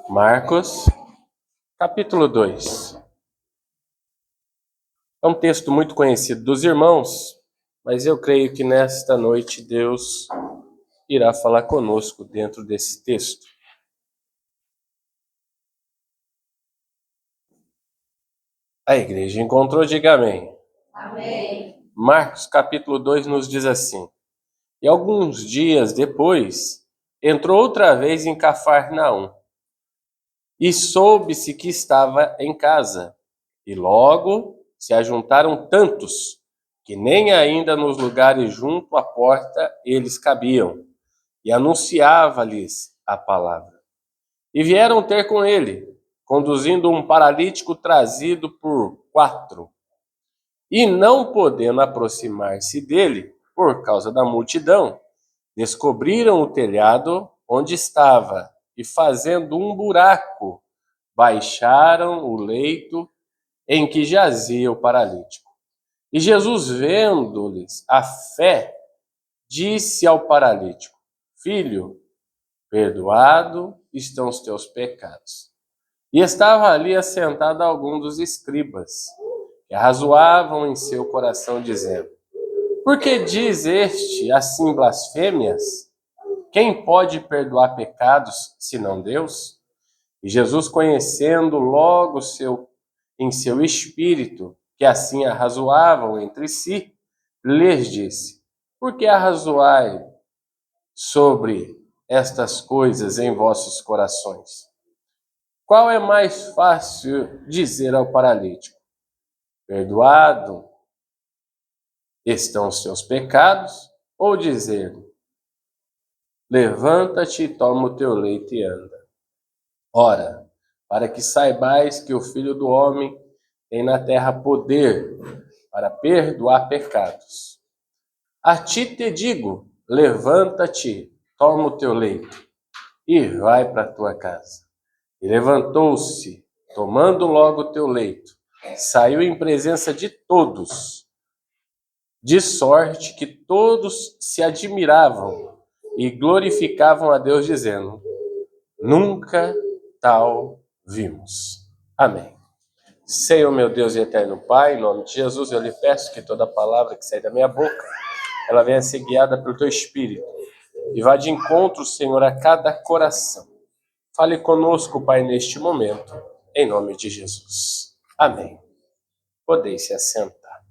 Marcos, capítulo 2. É um texto muito conhecido dos irmãos, mas eu creio que nesta noite Deus irá falar conosco dentro desse texto. A igreja encontrou, diga amém. Amém. Marcos, capítulo 2 nos diz assim: E alguns dias depois, entrou outra vez em Cafarnaum, e soube-se que estava em casa. E logo se ajuntaram tantos, que nem ainda nos lugares junto à porta eles cabiam, e anunciava-lhes a palavra. E vieram ter com ele, conduzindo um paralítico trazido por 4. E não podendo aproximar-se dele, por causa da multidão, descobriram o telhado onde estava, e fazendo um buraco, baixaram o leito em que jazia o paralítico. E Jesus, vendo-lhes a fé, disse ao paralítico: Filho, perdoado estão os teus pecados. E estava ali assentado algum dos escribas, que arrazoavam em seu coração, dizendo: Por que diz este assim blasfêmias? Quem pode perdoar pecados, senão Deus? E Jesus, conhecendo logo em seu espírito, que assim arrazoavam entre si, lhes disse: Por que arrazoai sobre estas coisas em vossos corações? Qual é mais fácil dizer ao paralítico: Perdoado estão os seus pecados, ou dizer: Levanta-te, toma o teu leito e anda? Ora, para que saibais que o Filho do Homem tem na terra poder para perdoar pecados. A ti te digo: levanta-te, toma o teu leito e vai para a tua casa. E levantou-se, tomando logo o teu leito, saiu em presença de todos, de sorte que todos se admiravam e glorificavam a Deus, dizendo: Nunca tal vimos. Amém. Senhor, meu Deus e eterno Pai, em nome de Jesus, eu lhe peço que toda palavra que sair da minha boca, ela venha ser guiada pelo teu Espírito e vá de encontro, Senhor, a cada coração. Fale conosco, Pai, neste momento, em nome de Jesus. Amém. Podeis se assentar.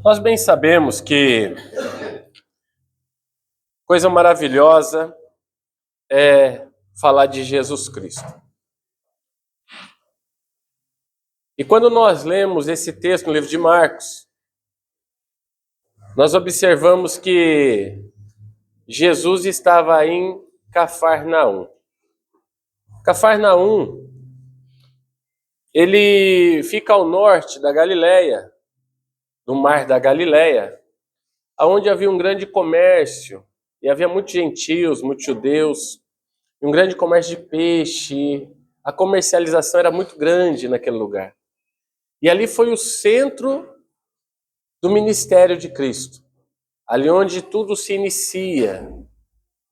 Nós bem sabemos que coisa maravilhosa é falar de Jesus Cristo. E quando nós lemos esse texto no livro de Marcos, nós observamos que Jesus estava em Cafarnaum. Cafarnaum, ele fica ao norte da Galileia, do Mar da Galileia, onde havia um grande comércio, e havia muitos gentios, muitos judeus, e um grande comércio de peixe. A comercialização era muito grande naquele lugar. E ali foi o centro do ministério de Cristo, ali onde tudo se inicia.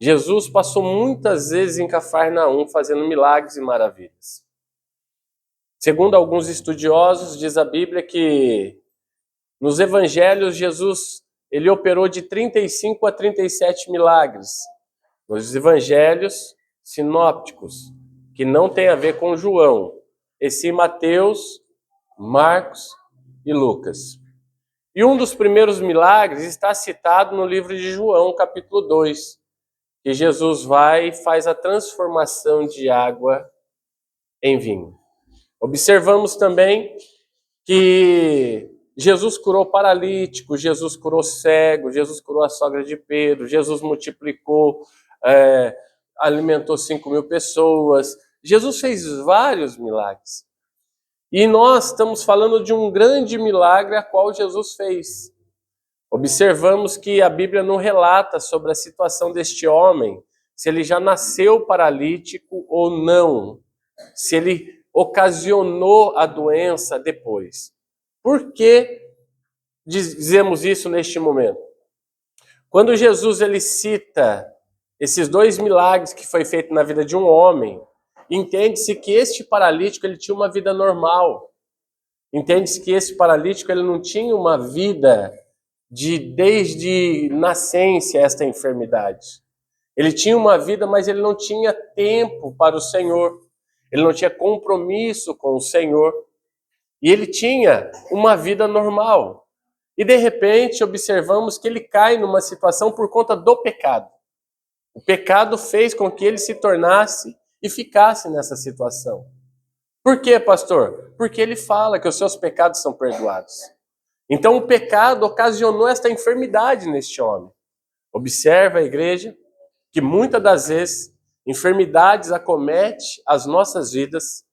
Jesus passou muitas vezes em Cafarnaum fazendo milagres e maravilhas. Segundo alguns estudiosos, diz a Bíblia que nos evangelhos Jesus ele operou de 35 a 37 milagres. Nos evangelhos sinópticos, que não tem a ver com João, e sim Mateus, Marcos e Lucas. E um dos primeiros milagres está citado no livro de João, capítulo 2, que Jesus vai e faz a transformação de água em vinho. Observamos também que Jesus curou paralítico, Jesus curou cego, Jesus curou a sogra de Pedro, Jesus multiplicou, alimentou 5.000 pessoas. Jesus fez vários milagres. E nós estamos falando de um grande milagre a qual Jesus fez. Observamos que a Bíblia não relata sobre a situação deste homem, se ele já nasceu paralítico ou não, se ele ocasionou a doença depois. Por que dizemos isso neste momento? Quando Jesus ele cita esses 2 milagres que foi feito na vida de um homem, entende-se que este paralítico ele tinha uma vida normal. Entende-se que esse paralítico ele não tinha uma vida desde nascença esta enfermidade. Ele tinha uma vida, mas ele não tinha tempo para o Senhor. Ele não tinha compromisso com o Senhor. E ele tinha uma vida normal. E de repente observamos que ele cai numa situação por conta do pecado. O pecado fez com que ele se tornasse e ficasse nessa situação. Por quê, pastor? Porque ele fala que os seus pecados são perdoados. Então o pecado ocasionou esta enfermidade neste homem. Observa a igreja que muitas das vezes enfermidades acometem as nossas vidas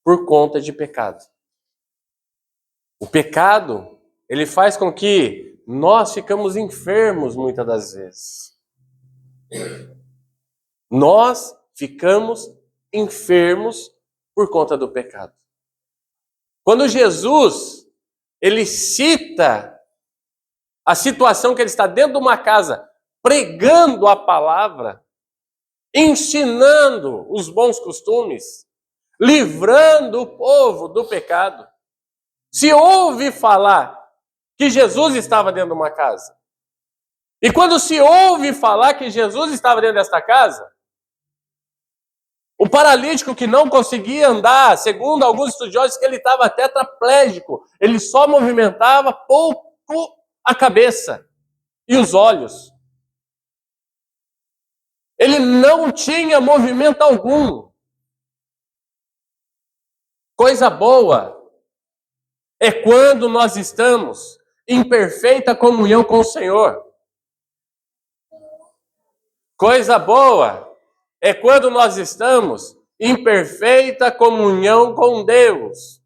por conta de pecado. O pecado, ele faz com que nós ficamos enfermos muitas das vezes. Nós ficamos enfermos por conta do pecado. Quando Jesus, ele cita a situação que ele está dentro de uma casa, pregando a palavra, ensinando os bons costumes, livrando o povo do pecado. Se ouve falar que Jesus estava dentro de uma casa, e quando se ouve falar que Jesus estava dentro desta casa, o paralítico que não conseguia andar, segundo alguns estudiosos, que ele estava tetraplégico, ele só movimentava pouco a cabeça e os olhos. Ele não tinha movimento algum. Coisa boa é quando nós estamos em perfeita comunhão com o Senhor. Coisa boa é quando nós estamos em perfeita comunhão com Deus.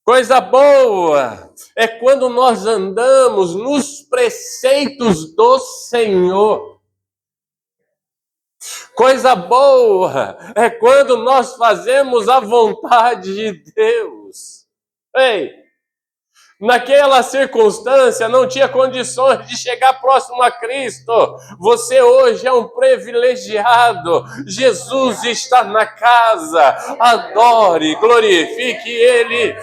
Coisa boa é quando nós andamos nos preceitos do Senhor. Coisa boa é quando nós fazemos a vontade de Deus. Ei, naquela circunstância não tinha condições de chegar próximo a Cristo. Você hoje é um privilegiado. Jesus está na casa. Adore, glorifique Ele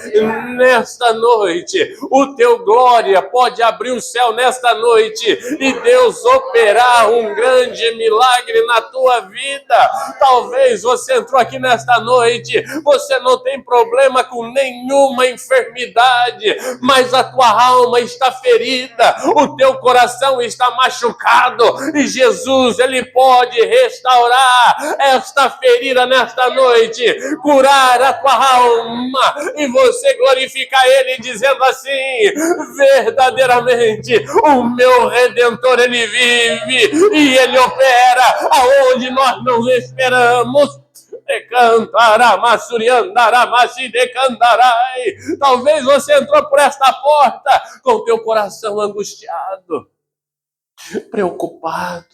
nesta noite. O teu glória pode abrir o céu nesta noite e Deus operar um grande milagre na tua vida. Talvez você entrou aqui nesta noite, você não tem problema com nenhuma enfermidade, mas a tua alma está ferida, o teu coração está machucado, e Jesus, Ele pode restaurar esta ferida nesta noite, curar a tua alma, e você glorificar Ele dizendo assim: verdadeiramente, o meu Redentor, Ele vive, e Ele opera aonde nós não esperamos. Talvez você entrou por esta porta com o teu coração angustiado, preocupado.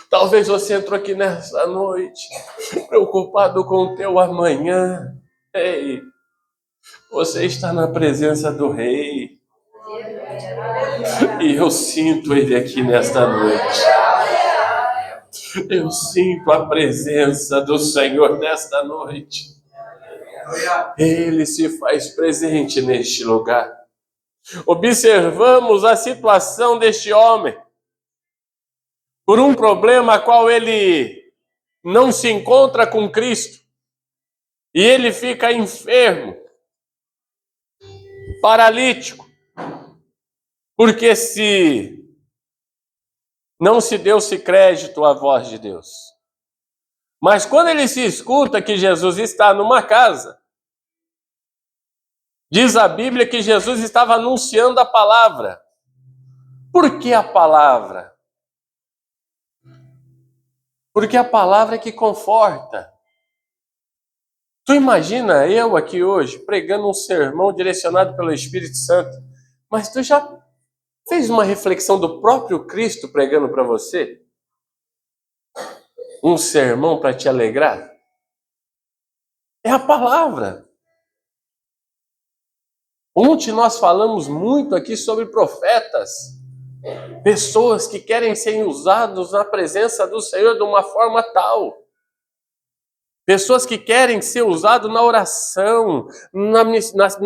Talvez você entrou aqui nessa noite preocupado com o teu amanhã. Ei, você está na presença do Rei. E eu sinto Ele aqui nesta noite. Eu sinto a presença do Senhor nesta noite. Ele se faz presente neste lugar. Observamos a situação deste homem. Por um problema a qual ele não se encontra com Cristo. E ele fica enfermo, paralítico. Porque não se deu-se crédito à voz de Deus. Mas quando ele se escuta que Jesus está numa casa, diz a Bíblia que Jesus estava anunciando a palavra. Por que a palavra? Porque a palavra é que conforta. Tu imagina eu aqui hoje pregando um sermão direcionado pelo Espírito Santo, mas tu já fez uma reflexão do próprio Cristo pregando para você? Um sermão para te alegrar? É a palavra. Ontem nós falamos muito aqui sobre profetas. Pessoas que querem ser usados na presença do Senhor de uma forma tal. Pessoas que querem ser usados na oração, nas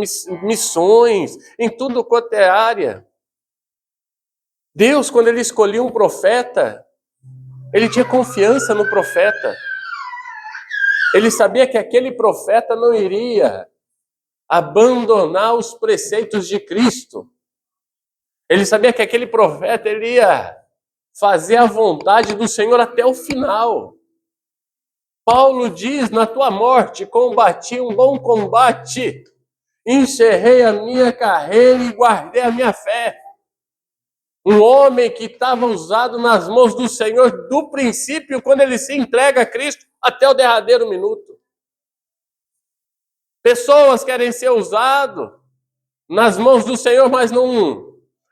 missões, em tudo quanto é área. Deus, quando Ele escolhia um profeta, Ele tinha confiança no profeta. Ele sabia que aquele profeta não iria abandonar os preceitos de Cristo. Ele sabia que aquele profeta ele ia fazer a vontade do Senhor até o final. Paulo diz, na tua morte, combati um bom combate, encerrei a minha carreira e guardei a minha fé. Um homem que estava usado nas mãos do Senhor do princípio, quando ele se entrega a Cristo, até o derradeiro minuto. Pessoas querem ser usadas nas mãos do Senhor, mas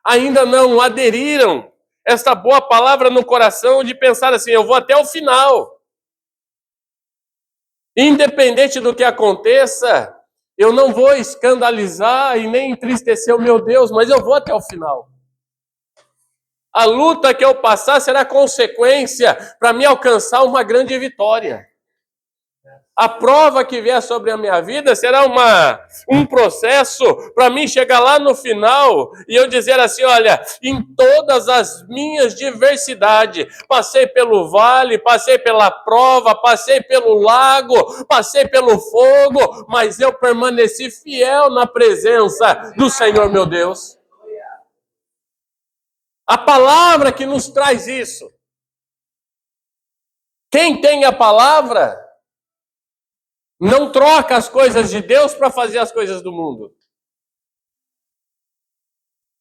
ainda não aderiram essa boa palavra no coração de pensar assim, eu vou até o final. Independente do que aconteça, eu não vou escandalizar e nem entristecer o meu Deus, mas eu vou até o final. A luta que eu passar será consequência para me alcançar uma grande vitória. A prova que vier sobre a minha vida será um processo para mim chegar lá no final e eu dizer assim, olha, em todas as minhas diversidades, passei pelo vale, passei pela prova, passei pelo lago, passei pelo fogo, mas eu permaneci fiel na presença do Senhor meu Deus. A palavra que nos traz isso. Quem tem a palavra não troca as coisas de Deus para fazer as coisas do mundo.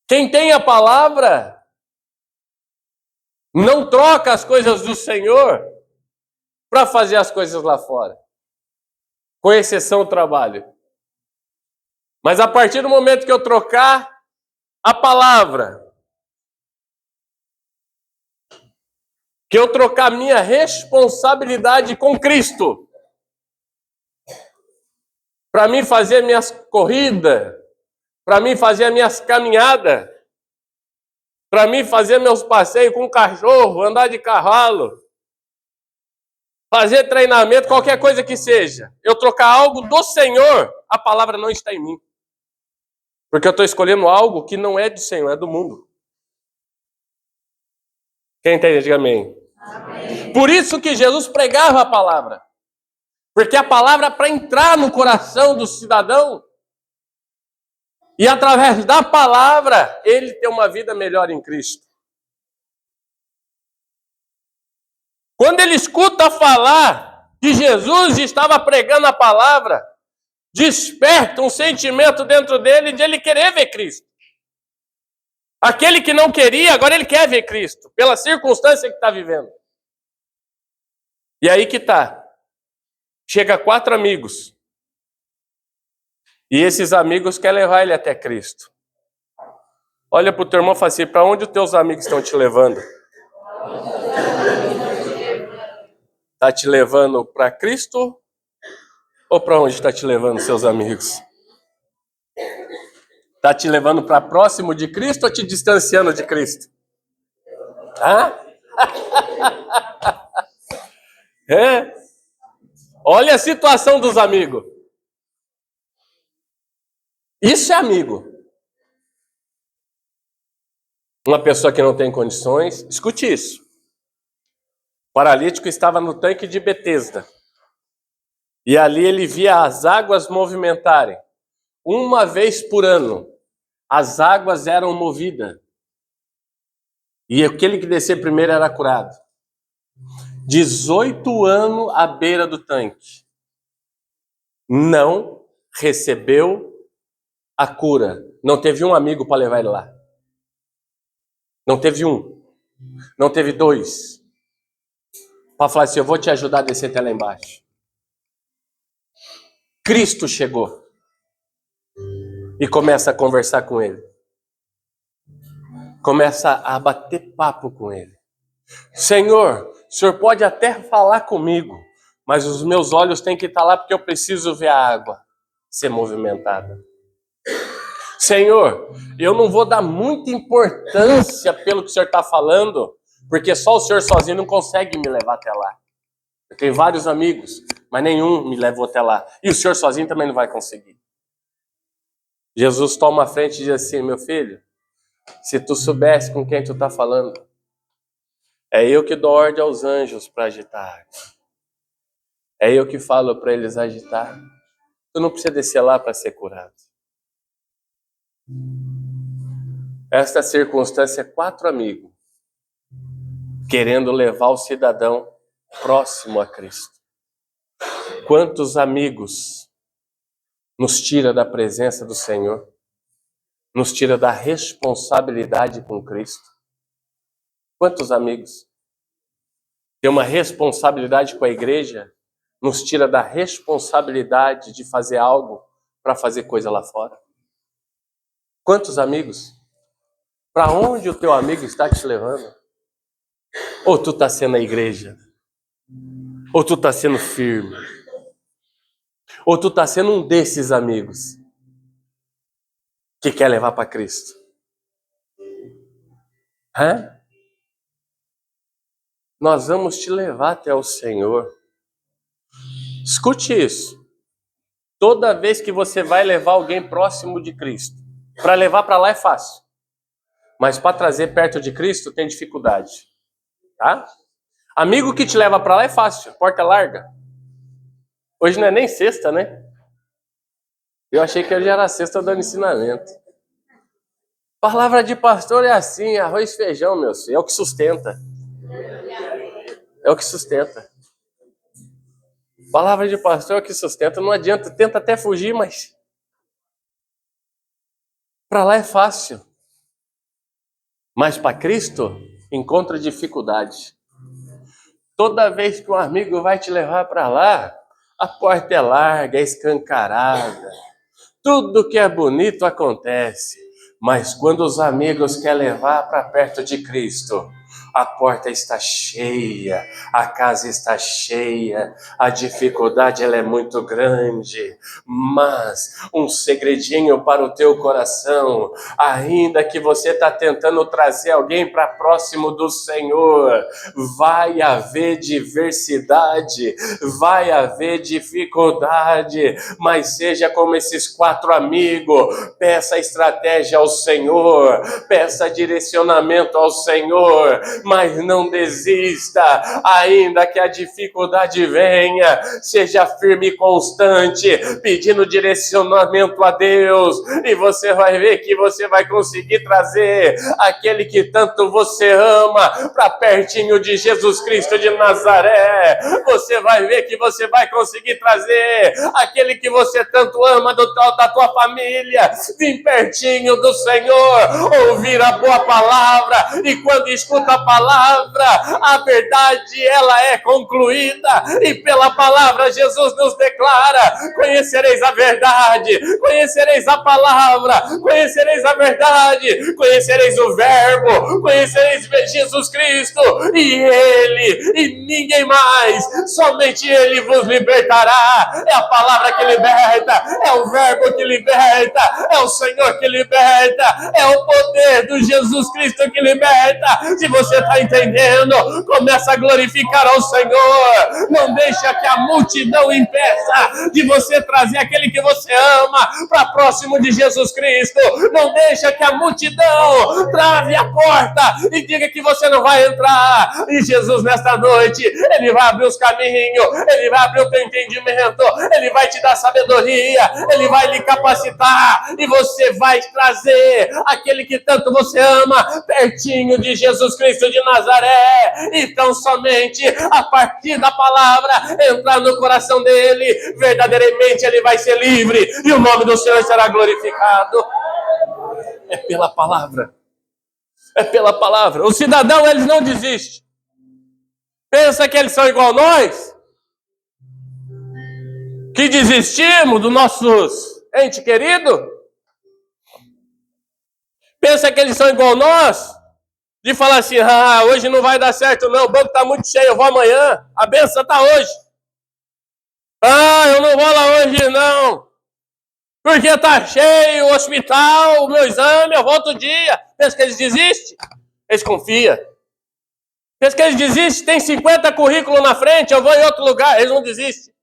Quem tem a palavra não troca as coisas do Senhor para fazer as coisas lá fora. Com exceção do trabalho. Mas a partir do momento que eu trocar a palavra, que eu trocar minha responsabilidade com Cristo, para mim fazer minhas corridas, para mim fazer minhas caminhadas, para mim fazer meus passeios com cachorro, andar de cavalo, fazer treinamento, qualquer coisa que seja, eu trocar algo do Senhor, a palavra não está em mim. Porque eu estou escolhendo algo que não é do Senhor, é do mundo. Quem entende, diga amém. Amém. Por isso que Jesus pregava a palavra. Porque a palavra é para entrar no coração do cidadão. E através da palavra, ele ter uma vida melhor em Cristo. Quando ele escuta falar que Jesus estava pregando a palavra, desperta um sentimento dentro dele de ele querer ver Cristo. Aquele que não queria, agora ele quer ver Cristo, pela circunstância que está vivendo. E aí que está. Chega 4 amigos. E esses amigos querem levar ele até Cristo. Olha para o teu irmão e fala assim, para onde os teus amigos estão te levando? Está te levando para Cristo? Ou para onde está te levando seus amigos? Está te levando para próximo de Cristo ou te distanciando de Cristo? Hã? É? Olha a situação dos amigos. Isso é amigo. Uma pessoa que não tem condições, escute isso. O paralítico estava no tanque de Betesda. E ali ele via as águas movimentarem. Uma vez por ano, as águas eram movidas. E aquele que descer primeiro era curado. 18 anos à beira do tanque. Não recebeu a cura. Não teve um amigo para levar ele lá. Não teve um. Não teve 2. Para falar assim, eu vou te ajudar a descer até lá embaixo. Cristo chegou. E começa a conversar com ele. Começa a bater papo com ele. Senhor, o Senhor pode até falar comigo, mas os meus olhos têm que estar lá porque eu preciso ver a água ser movimentada. Senhor, eu não vou dar muita importância pelo que o Senhor está falando, porque só o Senhor sozinho não consegue me levar até lá. Eu tenho vários amigos, mas nenhum me levou até lá. E o Senhor sozinho também não vai conseguir. Jesus toma a frente e diz assim: meu filho, se tu soubesse com quem tu está falando, é eu que dou ordem aos anjos para agitar. É eu que falo para eles agitar. Tu não precisa descer lá para ser curado. Esta circunstância é 4 amigos querendo levar o cidadão próximo a Cristo. Quantos amigos nos tira da presença do Senhor, nos tira da responsabilidade com Cristo? Quantos amigos tem uma responsabilidade com a igreja, nos tira da responsabilidade de fazer algo para fazer coisa lá fora? Quantos amigos? Para onde o teu amigo está te levando? Ou tu está sendo a igreja? Ou tu está sendo firme? Ou tu está sendo um desses amigos que quer levar para Cristo? Hã? Nós vamos te levar até o Senhor. Escute isso. Toda vez que você vai levar alguém próximo de Cristo, para levar para lá é fácil, mas para trazer perto de Cristo tem dificuldade. Tá? Amigo que te leva para lá é fácil, porta larga. Hoje não é nem sexta, né? Eu achei que hoje era sexta dando ensinamento. Palavra de pastor é assim, arroz e feijão, meu filho, é o que sustenta. É o que sustenta. Palavra de pastor é o que sustenta, não adianta, tenta até fugir, mas para lá é fácil. Mas para Cristo, encontra dificuldade. Toda vez que um amigo vai te levar para lá, a porta é larga, é escancarada. Tudo que é bonito acontece. Mas quando os amigos querem levar para perto de Cristo, a porta está cheia, a casa está cheia, a dificuldade ela é muito grande, mas um segredinho para o teu coração, ainda que você está tentando trazer alguém para próximo do Senhor, vai haver diversidade, vai haver dificuldade, mas seja como esses 4 amigos, peça estratégia ao Senhor, peça direcionamento ao Senhor, mas não desista, ainda que a dificuldade venha, seja firme e constante, pedindo direcionamento a Deus, e você vai ver que você vai conseguir trazer aquele que tanto você ama para pertinho de Jesus Cristo de Nazaré. Você vai ver que você vai conseguir trazer aquele que você tanto ama da tua família, vir pertinho do Senhor, ouvir a boa palavra, e quando escuta a palavra, a verdade ela é concluída, e pela palavra Jesus nos declara: conhecereis a verdade, conhecereis a palavra, conhecereis a verdade, conhecereis o verbo, conhecereis Jesus Cristo, e Ele, e ninguém mais, somente Ele vos libertará. É a palavra que liberta, é o verbo que liberta, é o Senhor que liberta, é o poder do Jesus Cristo que liberta. Se você está entendendo, começa a glorificar ao Senhor. Não deixa que a multidão impeça de você trazer aquele que você ama para próximo de Jesus Cristo. Não deixa que a multidão trave a porta e diga que você não vai entrar. E Jesus, nesta noite, Ele vai abrir os caminhos, Ele vai abrir o teu entendimento, Ele vai te dar sabedoria, Ele vai lhe capacitar, e você vai trazer aquele que tanto você ama pertinho de Jesus Cristo de Nazaré. Então somente a partir da palavra entrar no coração dele, verdadeiramente ele vai ser livre, e o nome do Senhor será glorificado. É pela palavra. É pela palavra. O cidadão, eles não desistem. Pensa que eles são igual nós? Que desistimos dos nossos entes queridos? Pensa que eles são igual nós? De falar assim: hoje não vai dar certo não, o banco está muito cheio, eu vou amanhã, a benção está hoje. Eu não vou lá hoje não. Porque tá cheio o hospital, o meu exame, eu volto o dia. Pensa que eles desistem? Eles confiam. Pensa que eles desistem? Tem 50 currículos na frente, eu vou em outro lugar. Eles não desistem.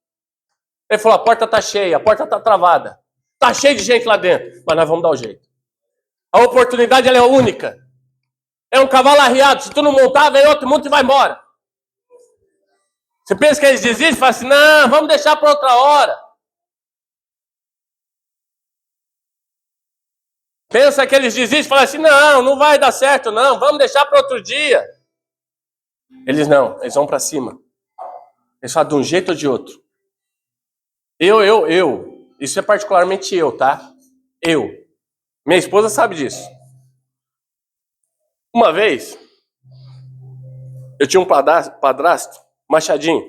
Ele falou, a porta tá cheia, a porta tá travada. Tá cheio de gente lá dentro, mas nós vamos dar o jeito. A oportunidade ela é única. É um cavalo arriado, se tu não montar, vem outro mundo e vai embora. Você pensa que eles desistem? Fala assim, não, vamos deixar para outra hora. Pensa que eles desistem? Fala assim, não, não vai dar certo não, vamos deixar para outro dia. Eles não, eles vão para cima. Eles falam de um jeito ou de outro. Eu. Isso é particularmente eu, tá? Eu. Minha esposa sabe disso. Uma vez, eu tinha um padrasto, Machadinho,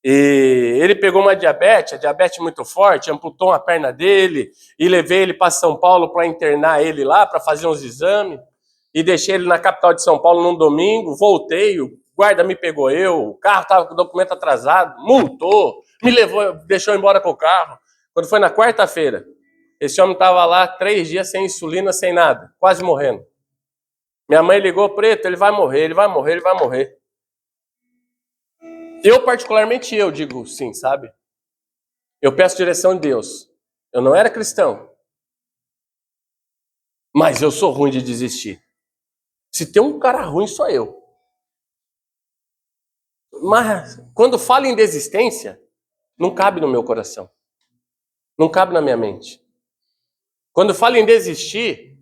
e ele pegou uma diabetes, a diabetes muito forte, amputou uma perna dele, e levei ele para São Paulo para internar ele lá, para fazer uns exames, e deixei ele na capital de São Paulo num domingo, voltei, o guarda me pegou o carro estava com o documento atrasado, multou, me levou, deixou embora com o carro. Quando foi na quarta-feira, esse homem estava lá 3 dias sem insulina, sem nada, quase morrendo. Minha mãe ligou, Preto, ele vai morrer, ele vai morrer, ele vai morrer. Eu, particularmente, eu digo sim, sabe? Eu peço direção de Deus. Eu não era cristão. Mas eu sou ruim de desistir. Se tem um cara ruim, sou eu. Mas, quando falo em desistência, não cabe no meu coração. Não cabe na minha mente. Quando falo em desistir,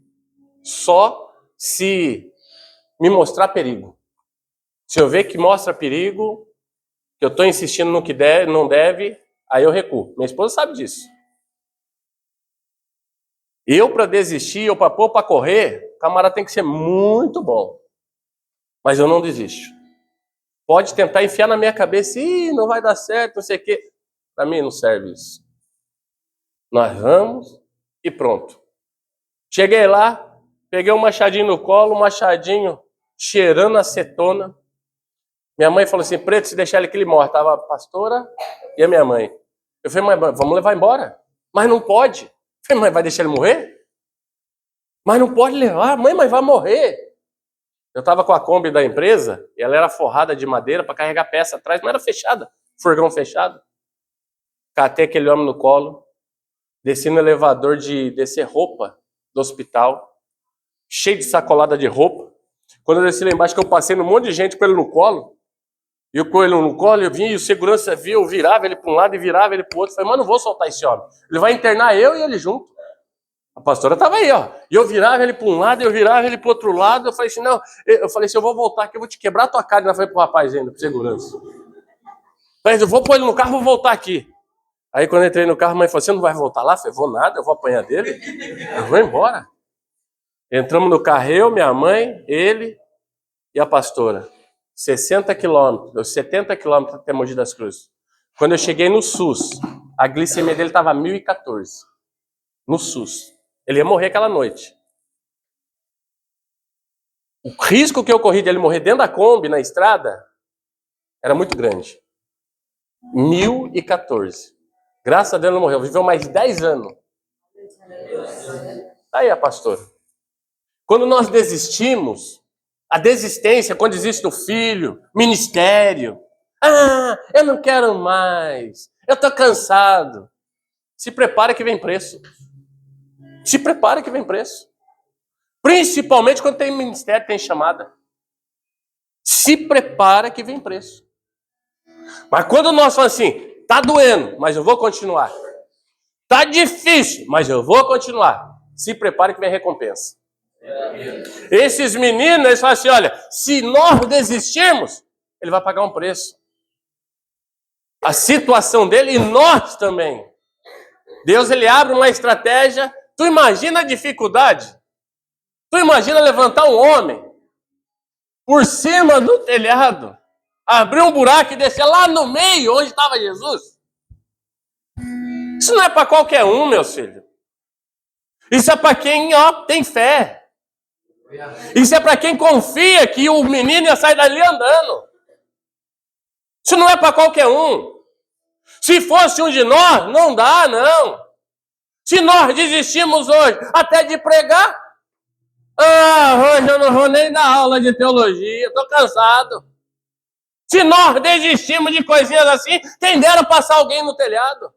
só se me mostrar perigo. Se eu ver que mostra perigo, que eu estou insistindo no que não deve, aí eu recuo. Minha esposa sabe disso. Eu, para desistir, eu para pôr para correr, o camarada tem que ser muito bom. Mas eu não desisto. Pode tentar enfiar na minha cabeça, não vai dar certo, não sei o quê. Para mim não serve isso. Nós vamos e pronto. Cheguei lá, peguei um machadinho no colo, um machadinho cheirando acetona. Minha mãe falou assim, Preto, se deixar ele que ele morre. Tava a pastora e a minha mãe. Eu falei, mãe, vamos levar embora. Mas não pode. Eu falei, mãe, vai deixar ele morrer? Mas não pode levar. Mãe, mas vai morrer. Eu tava com a Kombi da empresa, e ela era forrada de madeira para carregar peça atrás, mas era fechada, furgão fechado. Catei aquele homem no colo, desci no elevador de descer roupa do hospital, cheio de sacolada de roupa. Quando eu desci lá embaixo, que eu passei num monte de gente com ele no colo, e eu com ele no colo, eu vinha, e o segurança via, eu virava ele para um lado e virava ele para o outro. Eu falei, mano, não vou soltar esse homem. Ele vai internar eu e ele junto. A pastora estava aí, ó. E eu virava ele para um lado, eu virava ele para o outro lado. Eu falei assim, não, eu vou voltar aqui, eu vou te quebrar a tua cara. E nós falei pro rapaz ainda, pro segurança. Eu vou pôr ele no carro, vou voltar aqui. Aí quando eu entrei no carro, a mãe falou, você não vai voltar lá? Eu falei, vou nada, eu vou apanhar dele. Eu vou embora. Entramos no carro, eu, minha mãe, ele e a pastora. 60 quilômetros, 70 quilômetros até Mogi das Cruzes. Quando eu cheguei no SUS, a glicemia dele estava 1014. No SUS. Ele ia morrer aquela noite. O risco que eu corri de ele morrer dentro da Kombi, na estrada, era muito grande. 1014. Graças a Deus não morreu. Viveu mais 10 anos. Tá aí a pastora. Quando nós desistimos, a desistência, quando existe o filho, ministério. Eu não quero mais. Eu estou cansado. Se prepara que vem preço. Se prepara que vem preço. Principalmente quando tem ministério, tem chamada. Se prepara que vem preço. Mas quando nós falamos assim, tá doendo, mas eu vou continuar. Tá difícil, mas eu vou continuar. Se prepare que vem recompensa. Esses meninos, eles falam assim, olha, se nós desistirmos, ele vai pagar um preço. A situação dele e nós também. Deus, ele abre uma estratégia. Tu imagina a dificuldade? Tu imagina levantar um homem por cima do telhado, abrir um buraco e descer lá no meio, onde estava Jesus? Isso não é para qualquer um, meu filho. Isso é para quem tem fé. Isso é para quem confia que o menino ia sair dali andando. Isso não é para qualquer um. Se fosse um de nós, não dá, não. Se nós desistimos hoje até de pregar, hoje eu não vou nem dar aula de teologia, estou cansado. Se nós desistimos de coisinhas assim, quem dera passar alguém no telhado.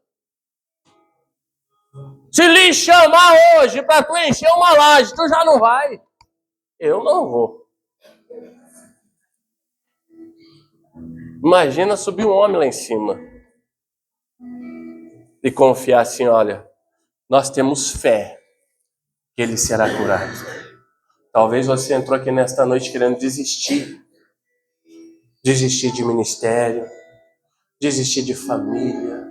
Se lhe chamar hoje para tu encher uma laje, tu já não vai. Eu não vou. Imagina subir um homem lá em cima e confiar assim, olha, nós temos fé que ele será curado. Talvez você entrou aqui nesta noite querendo desistir. Desistir de ministério, desistir de família,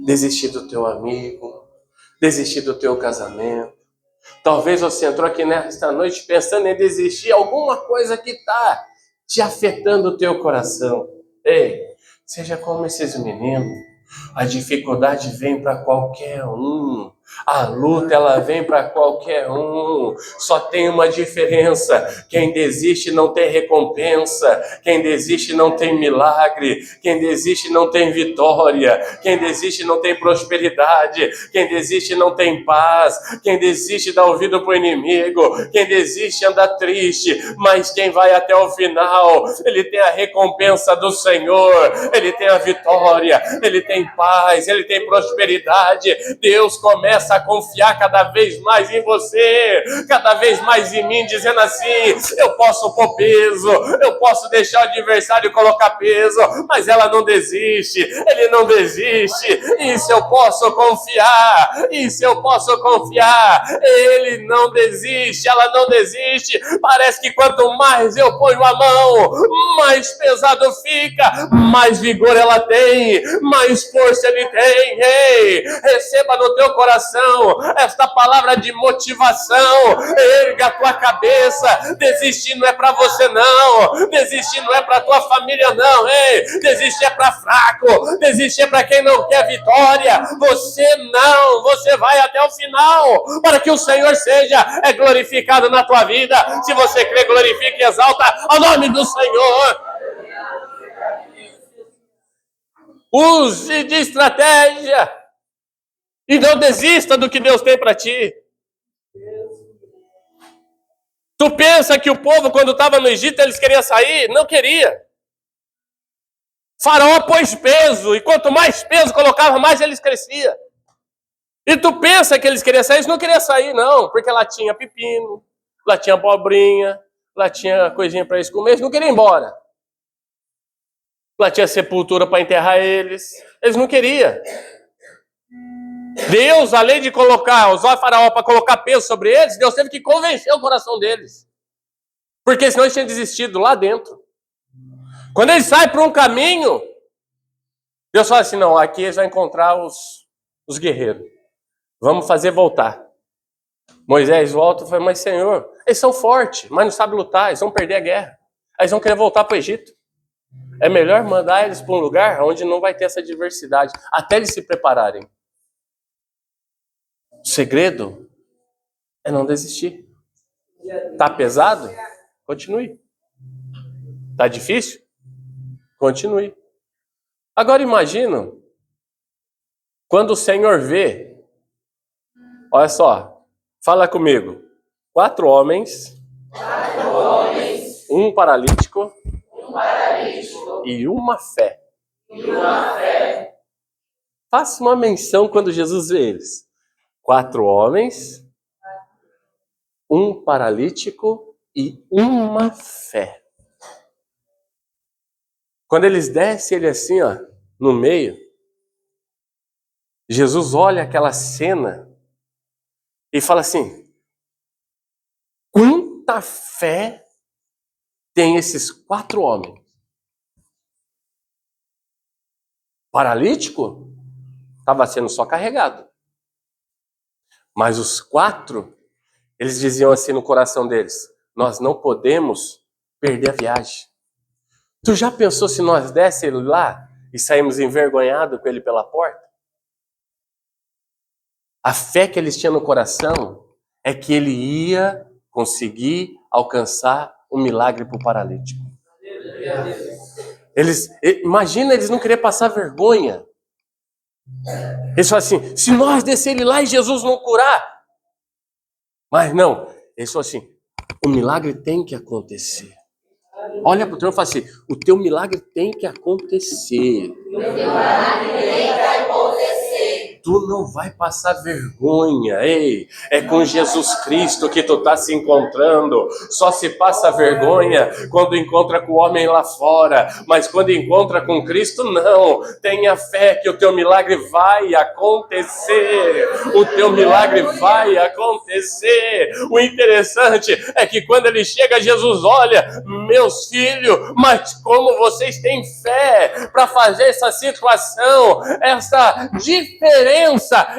desistir do teu amigo, desistir do teu casamento. Talvez você entrou aqui nesta noite pensando em desistir, alguma coisa que está te afetando o teu coração. Ei, seja como esses meninos, a dificuldade vem para qualquer um. A luta, ela vem para qualquer um. Só tem uma diferença. Quem desiste não tem recompensa. Quem desiste não tem milagre. Quem desiste não tem vitória. Quem desiste não tem prosperidade. Quem desiste não tem paz. Quem desiste dá ouvido para o inimigo. Quem desiste anda triste. Mas quem vai até o final, ele tem a recompensa do Senhor. Ele tem a vitória. Ele tem paz. Ele tem prosperidade. Deus começa a confiar cada vez mais em você, cada vez mais em mim, dizendo assim, eu posso pôr peso, eu posso deixar o adversário colocar peso, mas ela não desiste, ele não desiste, isso eu posso confiar, ele não desiste, ela não desiste. Parece que quanto mais eu ponho a mão, mais pesado fica, mais vigor ela tem, mais força ele tem. Ei, receba no teu coração esta palavra de motivação. Erga a tua cabeça. Desistir não é para você não, desistir não é para tua família não. Ei, desistir é para fraco, desistir é para quem não quer vitória. Você vai até o final para que o Senhor seja glorificado na tua vida. Se você crê, glorifica e exalta ao nome do Senhor. Use de estratégia e não desista do que Deus tem para ti. Tu pensa que o povo, quando estava no Egito, eles queriam sair? Não queria. Faraó pôs peso, e quanto mais peso colocava, mais eles cresciam. E tu pensa que eles queriam sair? Eles não queriam sair, não, porque lá tinha pepino, lá tinha abobrinha, lá tinha coisinha para eles comer, eles não queriam ir embora. Lá tinha sepultura para enterrar eles, eles não queriam. Deus, além de usar o faraó para colocar peso sobre eles, Deus teve que convencer o coração deles. Porque senão eles tinham desistido lá dentro. Quando eles saem para um caminho, Deus fala assim, não, aqui eles vão encontrar os guerreiros. Vamos fazer voltar. Moisés volta e fala, mas Senhor, eles são fortes, mas não sabem lutar, eles vão perder a guerra. Aí eles vão querer voltar para o Egito. É melhor mandar eles para um lugar onde não vai ter essa diversidade, até eles se prepararem. O segredo é não desistir. Tá pesado? Continue. Tá difícil? Continue. Agora imagina quando o Senhor vê, olha só, fala comigo, 4 homens, um paralítico e uma fé. Faça uma menção quando Jesus vê eles. 4 homens, um paralítico e uma fé. Quando eles descem ele assim, ó, no meio, Jesus olha aquela cena e fala assim, quanta fé tem esses 4 homens? Paralítico estava sendo só carregado. Mas os 4, eles diziam assim no coração deles, nós não podemos perder a viagem. Tu já pensou se nós dessemos ele lá e saímos envergonhados com ele pela porta? A fé que eles tinham no coração é que ele ia conseguir alcançar um milagre para o paralítico. Imagina, eles não queriam passar vergonha. Eles falam assim, se nós descer lá e Jesus não curar. Mas não, eles falam assim, o milagre tem que acontecer. Olha para o teu e fala assim, o teu milagre tem que acontecer. O teu milagre tem que acontecer. Tu não vai passar vergonha, ei, é com Jesus Cristo que tu tá se encontrando. Só se passa vergonha quando encontra com o homem lá fora, mas quando encontra com Cristo, não. Tenha fé que o teu milagre vai acontecer. O teu milagre vai acontecer. O interessante é que quando ele chega, Jesus olha, meus filhos, mas como vocês têm fé para fazer essa situação, essa diferença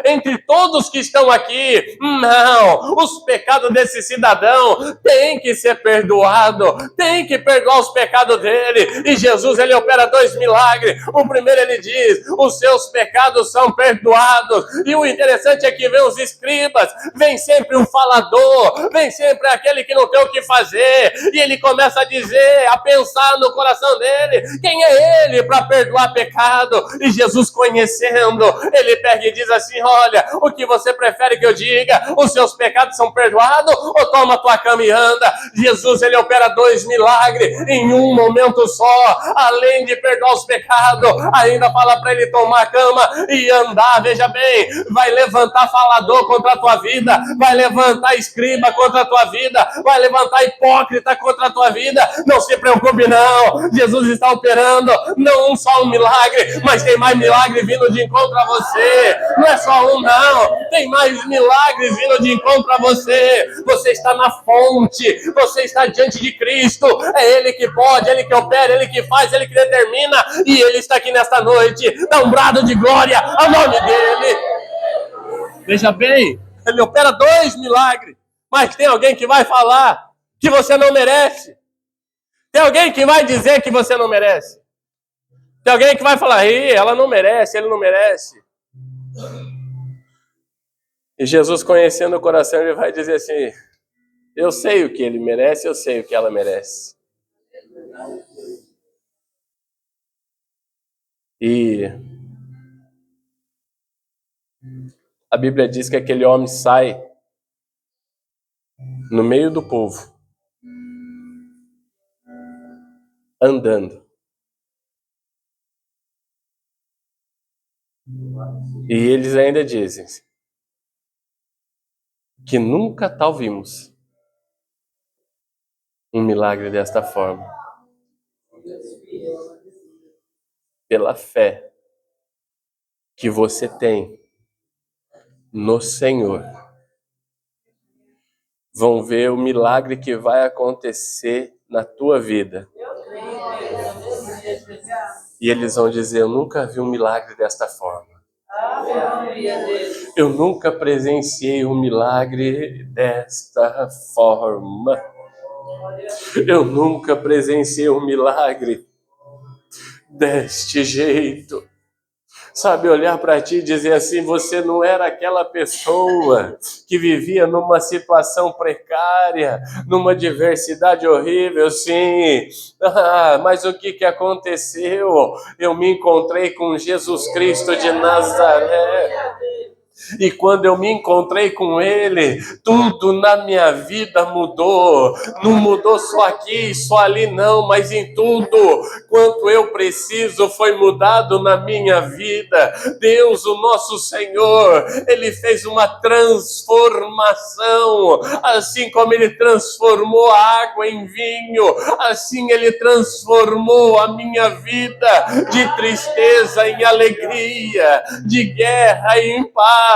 entre todos que estão aqui. Não, os pecados desse cidadão têm que ser perdoados, tem que perdoar os pecados dele. E Jesus, ele opera 2 milagres. O primeiro ele diz, os seus pecados são perdoados. E o interessante é que vem os escribas, vem sempre um falador, vem sempre aquele que não tem o que fazer, e ele começa a dizer, a pensar no coração dele, quem é ele para perdoar pecado? E Jesus, conhecendo, ele pega e diz assim, olha, o que você prefere que eu diga? Os seus pecados são perdoados ou toma a tua cama e anda? Jesus, ele opera 2 milagres em um momento só. Além de perdoar os pecados, ainda fala para ele tomar a cama e andar. Veja bem, vai levantar falador contra a tua vida, vai levantar escriba contra a tua vida, vai levantar hipócrita contra a tua vida. Não se preocupe não, Jesus está operando não só um milagre, mas tem mais milagre vindo de encontro a você. Não é só um não, tem mais milagres vindo de encontro a você. Você está na fonte, você está diante de Cristo. É Ele que pode, Ele que opera, Ele que faz, Ele que determina, e Ele está aqui nesta noite. Dá um brado de glória ao nome dEle. Veja bem, Ele opera 2 milagres, mas tem alguém que vai falar que você não merece. Tem alguém que vai dizer que você não merece. Tem alguém que vai falar, ela não merece, ele não merece. E Jesus, conhecendo o coração, ele vai dizer assim, eu sei o que ele merece, eu sei o que ela merece. E a Bíblia diz que aquele homem sai no meio do povo, andando. E eles ainda dizem que nunca tal vimos um milagre desta forma. Pela fé que você tem no Senhor, vão ver o milagre que vai acontecer na tua vida. E eles vão dizer, eu nunca vi um milagre desta forma. Eu nunca presenciei um milagre desta forma. Eu nunca presenciei um milagre deste jeito. Sabe, olhar para ti e dizer assim, você não era aquela pessoa que vivia numa situação precária, numa diversidade horrível, sim. Mas o que aconteceu? Eu me encontrei com Jesus Cristo de Nazaré. E quando eu me encontrei com Ele, tudo na minha vida mudou. Não mudou só aqui, só ali não, mas em tudo quanto eu preciso foi mudado na minha vida. Deus, o nosso Senhor, Ele fez uma transformação. Assim como Ele transformou a água em vinho, assim Ele transformou a minha vida de tristeza em alegria, de guerra em paz,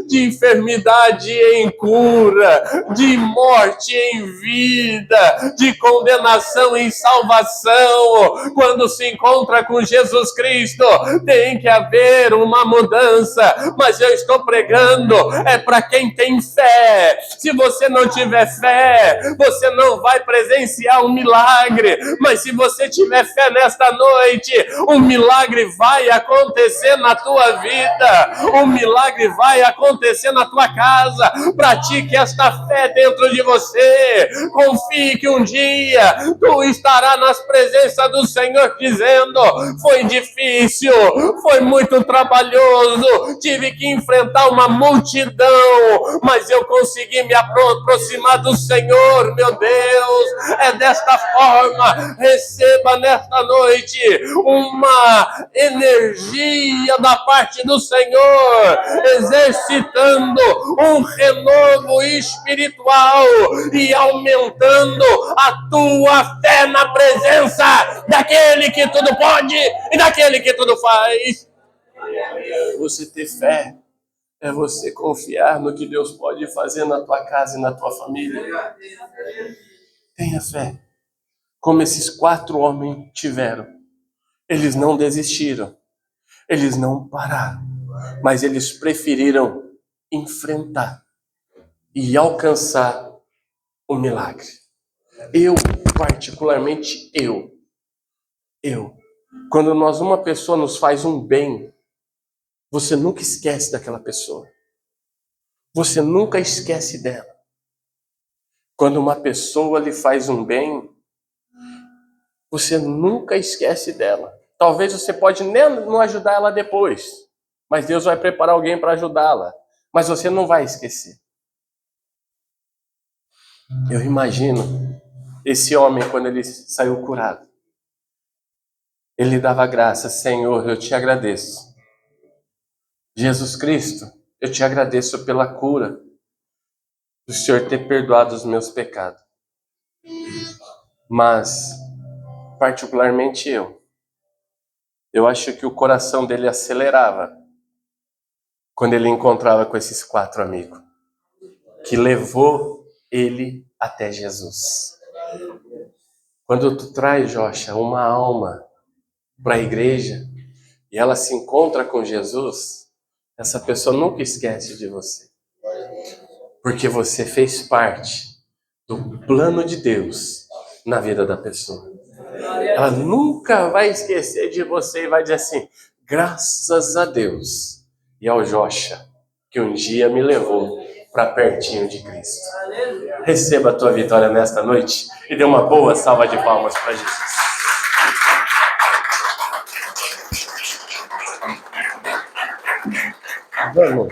de enfermidade em cura, de morte em vida, de condenação em salvação. Quando se encontra com Jesus Cristo, tem que haver uma mudança, mas eu estou pregando, é para quem tem fé. Se você não tiver fé, você não vai presenciar um milagre, mas se você tiver fé nesta noite, um milagre vai acontecer na tua vida, um milagre vai vai acontecer na tua casa. Pratique esta fé dentro de você. Confie que um dia tu estarás nas presenças do Senhor dizendo: foi difícil, foi muito trabalhoso, tive que enfrentar uma multidão, mas eu consegui me aproximar do Senhor, meu Deus. É desta forma, receba nesta noite uma energia da parte do Senhor, exercitando um renovo espiritual e aumentando a tua fé na presença daquele que tudo pode e daquele que tudo faz. Você ter fé é você confiar no que Deus pode fazer na tua casa e na tua família. Tenha fé, como esses 4 homens tiveram. Eles não desistiram, eles não pararam, mas eles preferiram enfrentar e alcançar o milagre. Particularmente quando uma pessoa nos faz um bem, você nunca esquece daquela pessoa. Você nunca esquece dela. Quando uma pessoa lhe faz um bem, você nunca esquece dela. Talvez você pode nem não ajudar ela depois, mas Deus vai preparar alguém para ajudá-la. Mas você não vai esquecer. Eu imagino esse homem quando ele saiu curado. Ele dava graças: Senhor, eu te agradeço. Jesus Cristo, eu te agradeço pela cura, do Senhor ter perdoado os meus pecados. Mas, particularmente eu acho que o coração dele acelerava quando ele encontrava com esses 4 amigos, que levou ele até Jesus. Quando tu traz, Jocha, uma alma para a igreja e ela se encontra com Jesus, essa pessoa nunca esquece de você. Porque você fez parte do plano de Deus na vida da pessoa. Ela nunca vai esquecer de você e vai dizer assim: graças a Deus e ao Jocha, que um dia me levou para pertinho de Cristo. Receba a tua vitória nesta noite e dê uma boa salva de palmas para Jesus. Vamos.